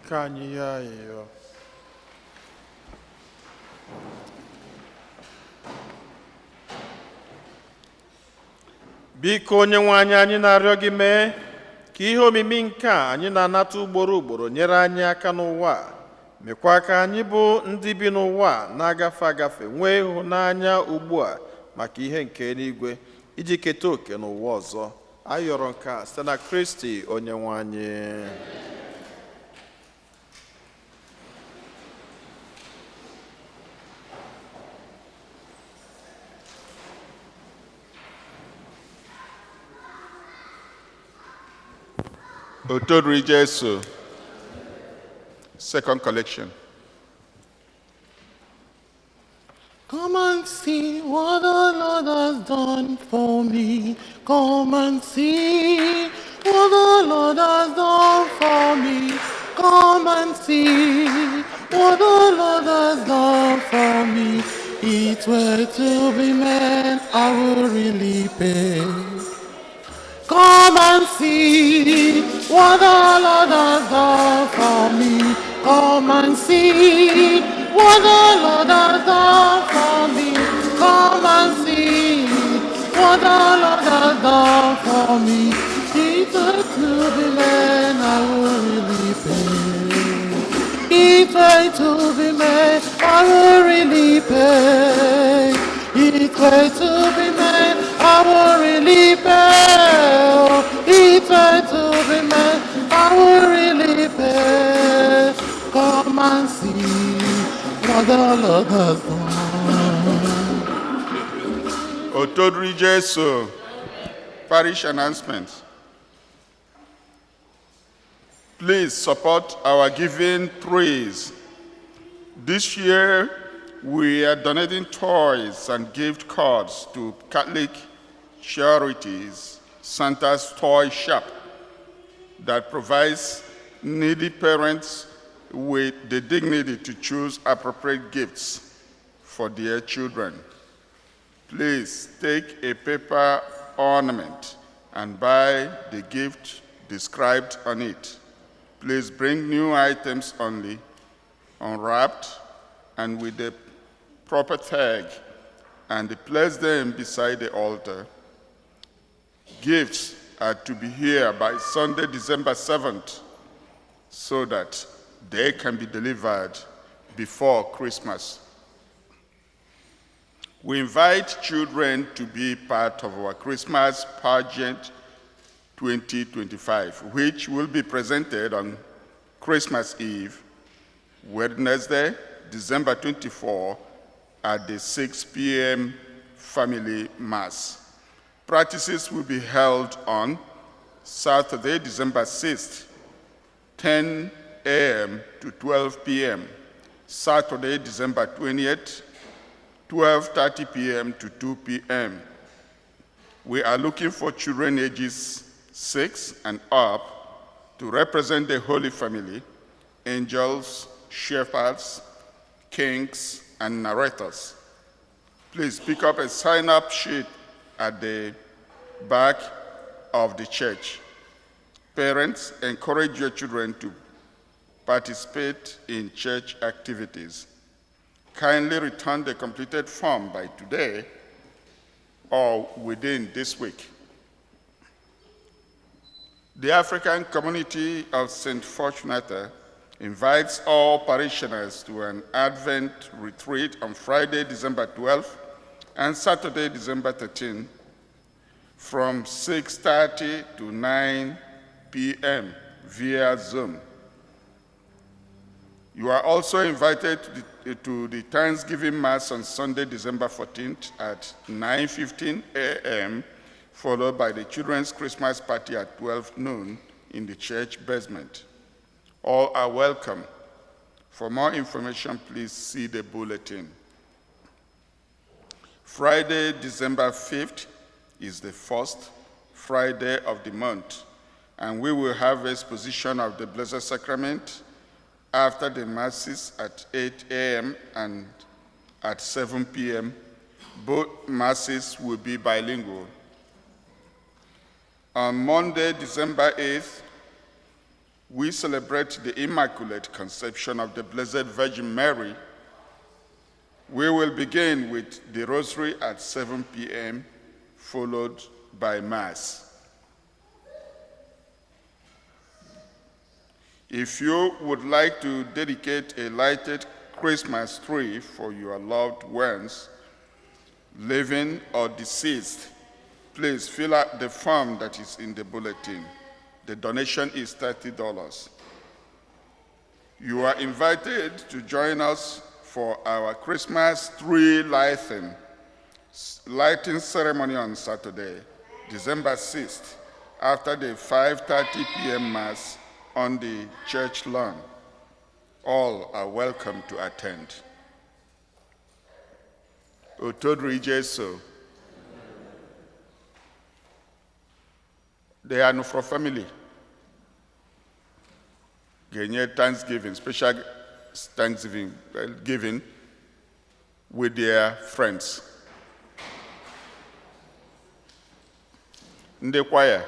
Ka anyị ya ayịyọ. Biko Onyenwe anyị, anyị na-arịọ gị mee ka ihe omimi nke a anyị na-anata ugboro ugboro nyere anyị aka n'ụwa a. Mekwa ka anyị bụ ndị bi n'ụwa a na-agafe agafe nwee ịhụnanya ugbu a maka ihe nke eluigwe iji keta oke n'ụwa ọzọ. Anyị yọrọ nke a site na Kristi Onyenwe anyị. Otodri Jesu. Second collection. Come and see what the Lord has done for me. Come and see what the Lord has done for me. Come and see what the Lord has done for me. It were to be man, I will really pay. Come and see what the Lord has done for me. Come and see what the Lord has done for me. Come and see what the Lord has done for me. It were to be man, I will really pay. It were to be man, I will really pay. It were to be man, I will really pay. It were to be man, I will really pay. Come and see what the Lord has done. Otodri Jesu. Parish announcements. Please support our giving praise. This year, we are donating toys and gift cards to Catholic Charities Santa's Toy Shop that provides needy parents with the dignity to choose appropriate gifts for their children. Please take a paper ornament and buy the gift described on it. Please bring new items only, unwrapped and with the proper tag, and place them beside the altar. Gifts are to be here by Sunday, December 7th, so that they can be delivered before Christmas. We invite children to be part of our Christmas pageant 2025, which will be presented on Christmas Eve, Wednesday, December 24, at the 6 p.m. Family Mass. Practices will be held on Saturday, December 6th, 10 a.m. to 12 p.m. Saturday, December 20th, 12:30 p.m. to 2 p.m. We are looking for children ages 6 and up to represent the Holy Family, angels, shepherds, kings, and narrators. Please pick up a sign-up sheet at the back of the church. Parents, encourage your children to participate in church activities. Kindly return the completed form by today or within this week. The African community of St. Fortunata invites all parishioners to an Advent retreat on Friday, December 12th and Saturday, December 13th from 6:30 to 9 p.m. via Zoom. You are also invited to the Thanksgiving Mass on Sunday, December 14th at 9:15 a.m., followed by the Children's Christmas Party at 12 noon in the church basement. All are welcome. For more information, please see the bulletin. Friday, December 5th is the first Friday of the month, and we will have exposition of the Blessed Sacrament after the Masses at 8 a.m. and at 7 p.m. Both Masses will be bilingual. On Monday, December 8th, we celebrate the Immaculate Conception of the Blessed Virgin Mary. We will begin with the Rosary at 7 p.m., followed by Mass. If you would like to dedicate a lighted Christmas tree for your loved ones, living or deceased, please fill out the form that is in the bulletin. The donation is $30. You are invited to join us for our Christmas tree lighting ceremony on Saturday, December 6th, after the 5:30 p.m. Mass on the church lawn. All are welcome to attend. Otodri Jesu. They are for family. Genye Thanksgiving, special Thanksgiving giving with their friends. In the choir.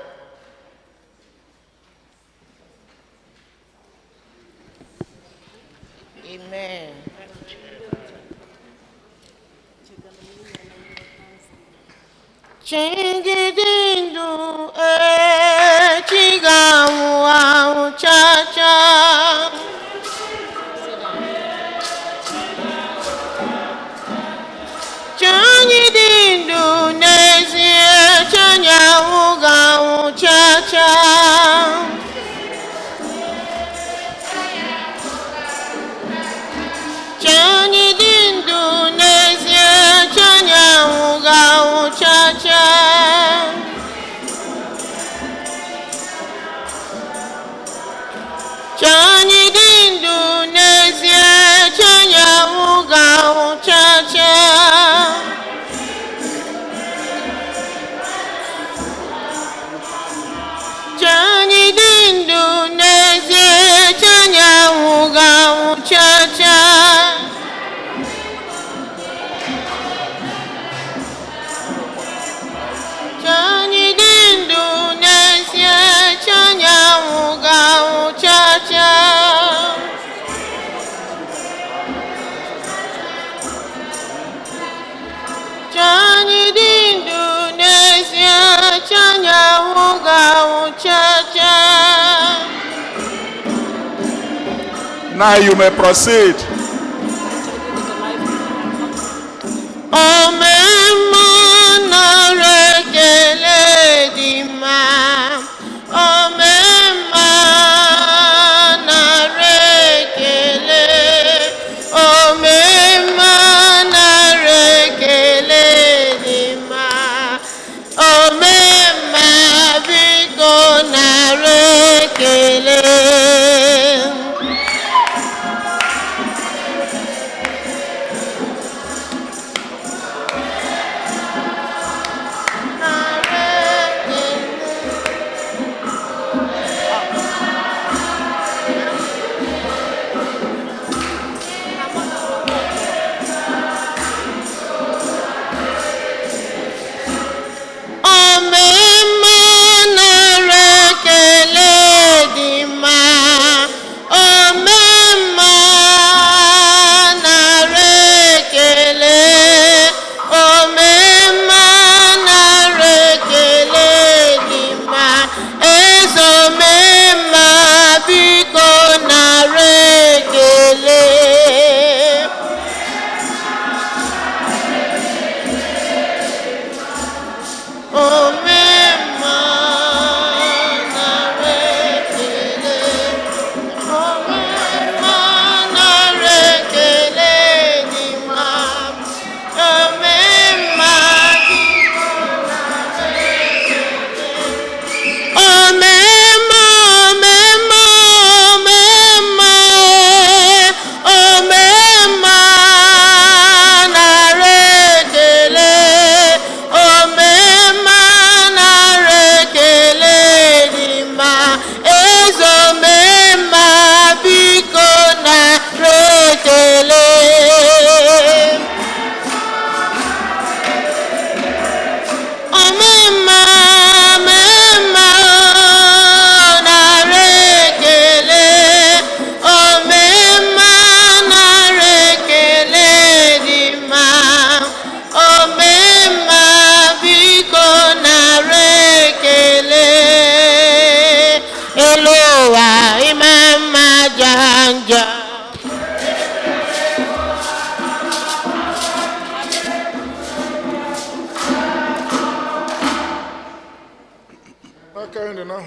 Amen. Chingidindu chigamu cha-cha. Chingidindu nezie chanyawu gawu cha-cha. Chani dindu nezie chanya uga uchacha. Chani dindu nezie chanya uga uchacha. Chani dindu nezie chanya uga uchacha. Chani dindu nezie chanya uga uchacha. Chani dindu nezie chanya uga uchacha. Now you may proceed. Omemma narekele dima. Omemma narekele. Omemma narekele dima. Omemma biko narekele.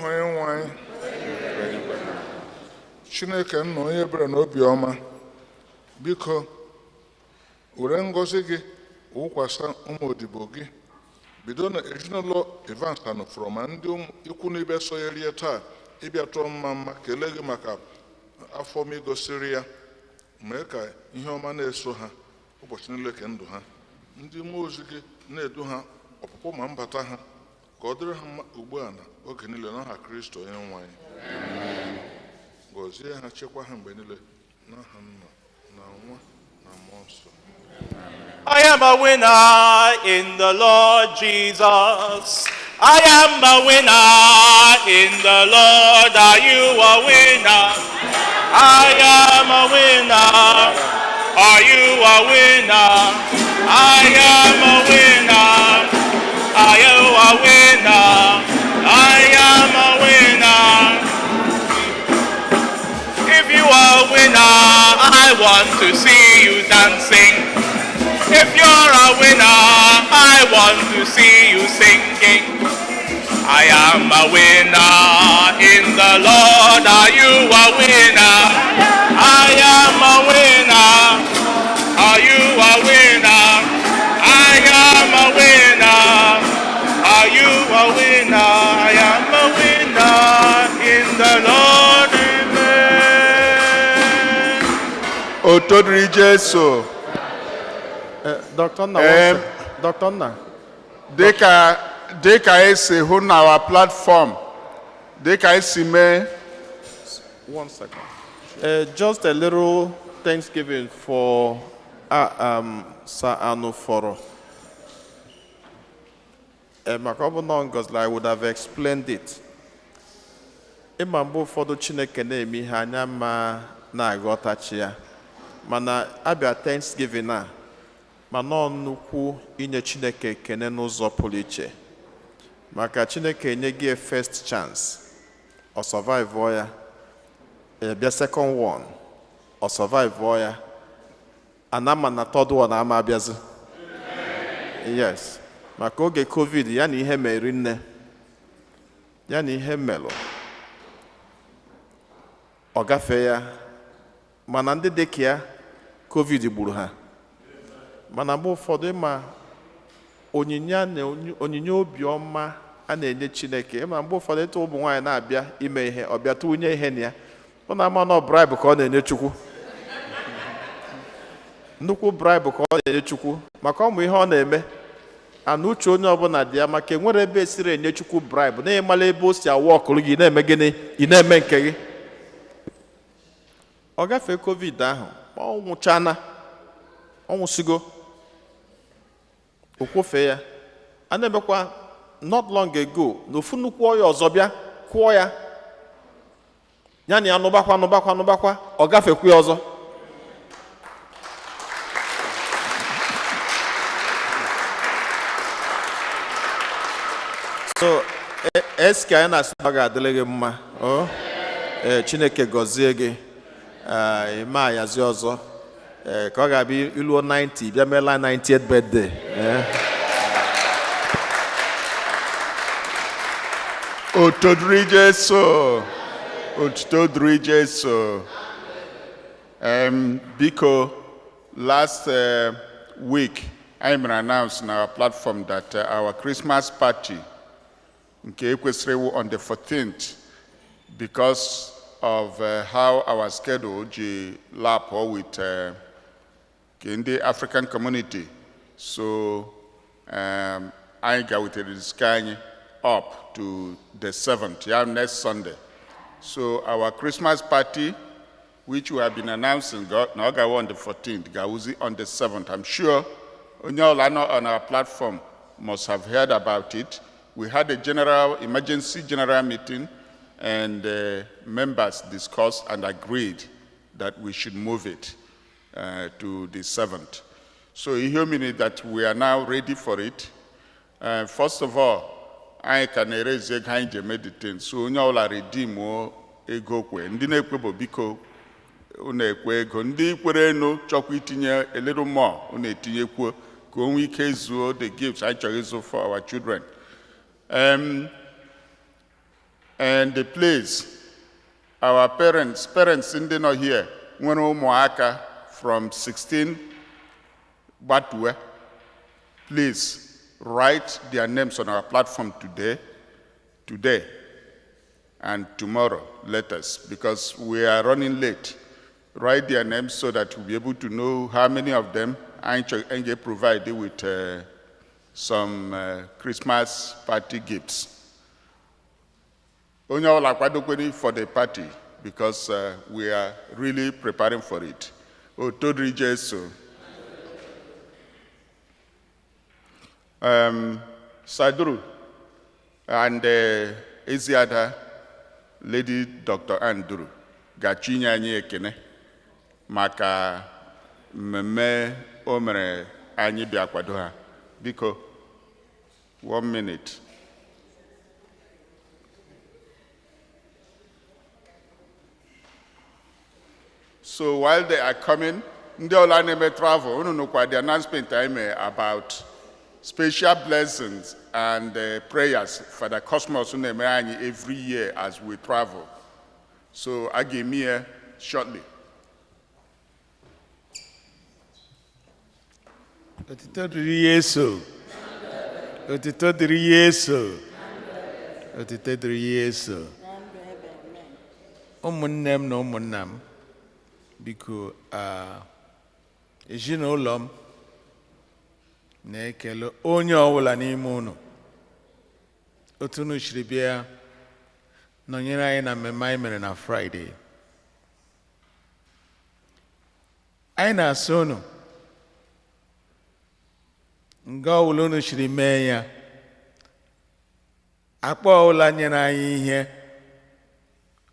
onye nwe anyị Chineke nna onye ebere na obiọma biko were ngọzi gị wụkwasa ụmụ odibo gị bido na ezinụlọ Evans anụfụrụ ma ndị ikwu na ibe sonyerie taa ịbịa tụọ mma kelee gị maka afọ m igosiri ya mee ka ihe ọma na-eso ha ụbọchị niile ke ndụ ha ndị mmụọ ozi gị na-edu ha ọpụpụ ma mbata ha ka ọ dịrị ha mma ugbu a na oge niile n'aha Kristo onye nwe anyị gọzie ha chekwa ha mgbe niile n'aha Nna na Nwa na Mmụọ Nsọ. I am a winner in the Lord Jesus. I am a winner in the Lord. Are you a winner? I am a winner. Are you a winner? I am a winner. Are you a winner? I am a winner. If you are a winner, I want to see you dancing. If you're a winner, I want to see you singing. I am a winner in the Lord. Are you a winner? I am a winner. Are you a winner? I am a winner. Are you a winner? I am a winner in the Lord. Amen. Otodri Jesu. Dr. Nna, Dr. Nna. Dịka esi hụ na our platform, dịka esi mee. 1 second. Just a little thanksgiving for Sir Anuforo. Maka ọ bụ na ngọzi, I would have explained it. Ịma mgbe ụfọdụ Chineke na-eme ihe anya ma na-aghọtachi ya. Mana abịa thanksgiving a. Mana ọ nnukwu inye Chineke ekene n'ụzọ pụrụ iche maka Chineke enye gị first chance ọ survive ya bịa second one ọ survive ya anama na third one ama abịazi yes maka oge COVID ya na ihe meri nne ya na ihe melụ ọ gafee ya mana ndị dịka ya COVID gburu ha mana mgbe ụfọdụ ịma onyinye obiọma a na-enye Chineke ịma mgbe ụfọdụ ịtụ ụmụ nwaanyị na-abịa ime ihe ọ bịa tụnye ihe na ya ọ na-ama na bribe ka ọ na-enye Chukwu nnukwu bribe ka ọ na-enye Chukwu maka ọmụ ihe ọ na-eme ana uche onye ọbụla dị ya maka enwere ebe esiri enye Chukwu bribe na ịmala ebe o si awa ọkụrụ gị na-eme gịnị ị na-eme nke gị ọ gafee COVID ahụ ọ nwụchana ọ nwụsigo okwufe ya a na-emekwa not long ago na ofu nnukwu ọya ọzọ bịa kwụọ ya ya na ya nụbakwa ọ gafekwa ya ọzọ so eski anyị na-asị ọ ga-adịrị gị mma Chineke gọzie gị ime ayazi ọzọ ka ọ ga-abịa iluo 90 bịa meela 90th birthday Otodri Jesu. Otodri Jesu. Biko, last week I announced on our platform that our Christmas party nke ekwesịrị on the 14th because of how our schedule lap with in the African community. So I got with this kind up to the 7th, yeah, next Sunday. So our Christmas party, which we have been announcing, now go on the 14th, Gauzi on the 7th. I'm sure on our platform must have heard about it. We had a emergency general meeting, and members discussed and agreed that we should move it to the 7th. So it means that we are now ready for it. First of all, I can erase a kind of meditate. So now la redeem ego kwe. Ndi na-ekwe bo biko una-ekwe ego. Ndi kwere no chọkwa itinye a little more una-etinye kwe ka onwe ike zuo the gifts I chose for our children. And please, our parents in the here, nwere ụmụaka from 16 Batwe, please write their names on our platform today and tomorrow, letters, because we are running late. Write their names so that we'll be able to know how many of them I get provided with some Christmas party gifts. Onye ọla kwadokwere for the party because we are really preparing for it. Otodri Jesu. Sadru and Eziada, Lady Dr. Andrew, gachinya anyị ekene maka mmemme o mere anyị bịa kwado ha. Biko, 1 minute. So while they are coming, ndị ọla na-eme travel, unu nụkwa the announcement I made about special blessings and prayers for the cosmos every year as we travel. So I give me shortly. Otito dịrị Yesu. Otito dịrị Yesu. Otito dịrị Yesu. Ụmụnne m na ụmụnna m, biko ezinụlọ m na-ekele onye ọbụla n'ime unu otu unu siri bịa nọnyere anyị na mmemme anyị mere na Friday. Anyị na-asị unu nga ọbụla unu siri mee ya, akpa ọbụla nyere anyị ihe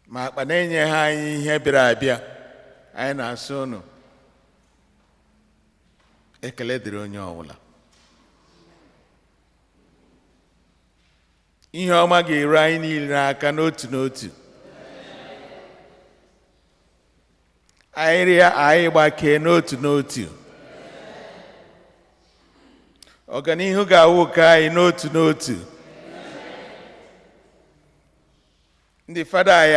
ma akpa na-enye ha anyị ihe bịara abịa, anyị na-asị unu ekele dịrị onye ọbụla. Ihe ọma ga-eru anyị niile n'aka n'otu n'otu. Anyị rịa anyị gbakee n'otu n'otu. Ọganihu ga-awụ ka anyị n'otu n'otu. Ndị fada anyị